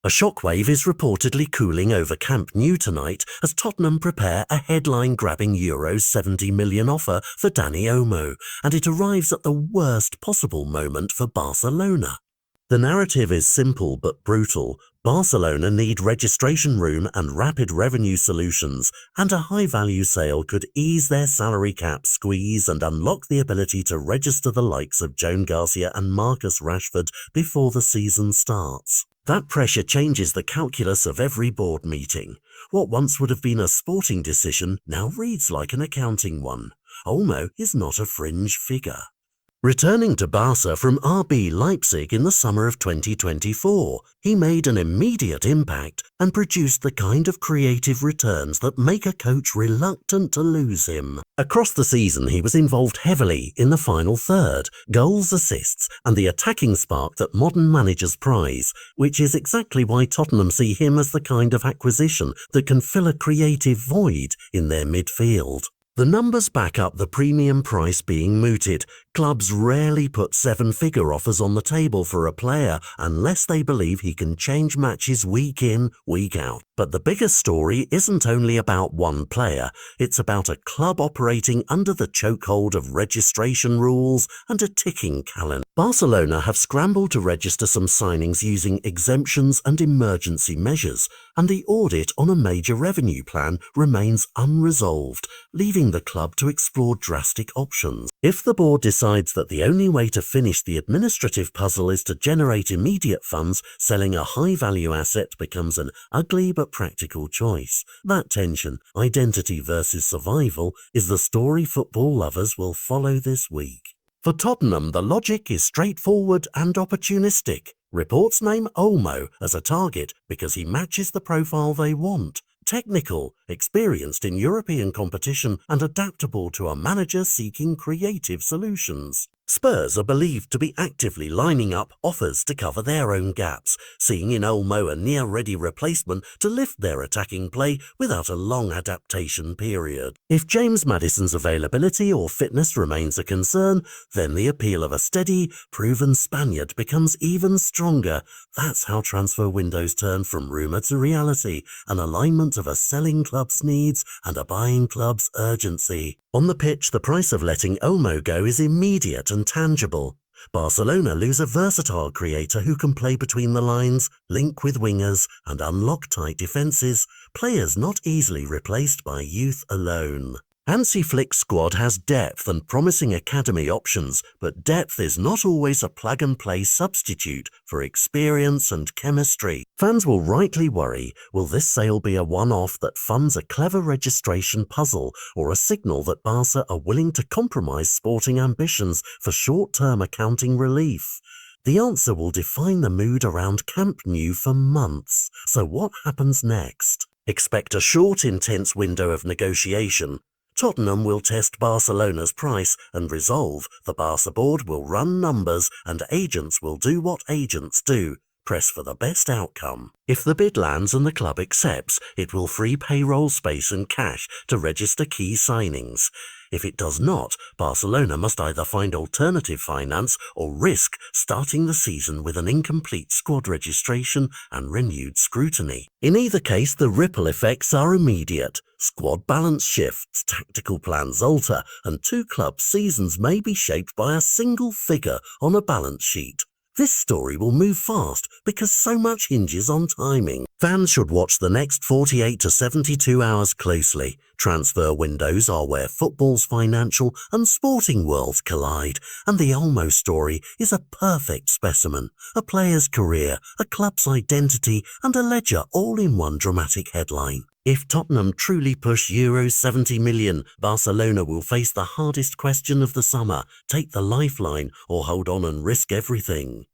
A shockwave is reportedly cooling over Camp Nou tonight as Tottenham prepare a headline-grabbing €70 million offer for Dani Olmo, and it arrives at the worst possible moment for Barcelona. The narrative is simple but brutal. Barcelona need registration room and rapid revenue solutions, and a high-value sale could ease their salary cap squeeze and unlock the ability to register the likes of Joan Garcia and Marcus Rashford before the season starts. That pressure changes the calculus of every board meeting. What once would have been a sporting decision now reads like an accounting one. Olmo is not a fringe figure. Returning to Barca from RB Leipzig in the summer of 2024, he made an immediate impact and produced the kind of creative returns that make a coach reluctant to lose him. Across the season, he was involved heavily in the final third, goals, assists, and the attacking spark that modern managers prize, which is exactly why Tottenham see him as the kind of acquisition that can fill a creative void in their midfield. The numbers back up the premium price being mooted. Clubs rarely put seven-figure offers on the table for a player unless they believe he can change matches week in, week out. But the bigger story isn't only about one player, it's about a club operating under the chokehold of registration rules and a ticking calendar. Barcelona have scrambled to register some signings using exemptions and emergency measures, and the audit on a major revenue plan remains unresolved, leaving the club to explore drastic options. If the board decides that the only way to finish the administrative puzzle is to generate immediate funds, selling a high-value asset becomes an ugly but practical choice. That tension, identity versus survival, is the story football lovers will follow this week. For Tottenham, the logic is straightforward and opportunistic. Reports name Olmo as a target because he matches the profile they want. Technical, experienced in European competition, and adaptable to a manager seeking creative solutions. Spurs are believed to be actively lining up offers to cover their own gaps, seeing in Olmo a near-ready replacement to lift their attacking play without a long adaptation period. If James Maddison's availability or fitness remains a concern, then the appeal of a steady, proven Spaniard becomes even stronger. That's how transfer windows turn from rumour to reality, an alignment of a selling club's needs and a buying club's urgency. On the pitch, the price of letting Olmo go is immediate and tangible. Barcelona lose a versatile creator who can play between the lines, link with wingers, and unlock tight defences, players not easily replaced by youth alone. Hansi Flick's squad has depth and promising academy options, but depth is not always a plug-and-play substitute for experience and chemistry. Fans will rightly worry, will this sale be a one-off that funds a clever registration puzzle or a signal that Barca are willing to compromise sporting ambitions for short-term accounting relief? The answer will define the mood around Camp Nou for months. So what happens next? Expect a short, intense window of negotiation. Tottenham will test Barcelona's price and resolve. The Barca board will run numbers and agents will do what agents do, press for the best outcome. If the bid lands and the club accepts, it will free payroll space and cash to register key signings. If it does not, Barcelona must either find alternative finance or risk starting the season with an incomplete squad registration and renewed scrutiny. In either case, the ripple effects are immediate. Squad balance shifts, tactical plans alter, and two club seasons may be shaped by a single figure on a balance sheet. This story will move fast because so much hinges on timing. Fans should watch the next 48 to 72 hours closely. Transfer windows are where football's financial and sporting worlds collide, and the Olmo story is a perfect specimen. A player's career, a club's identity, and a ledger all in one dramatic headline. If Tottenham truly push €70 million, Barcelona will face the hardest question of the summer: take the lifeline or hold on and risk everything.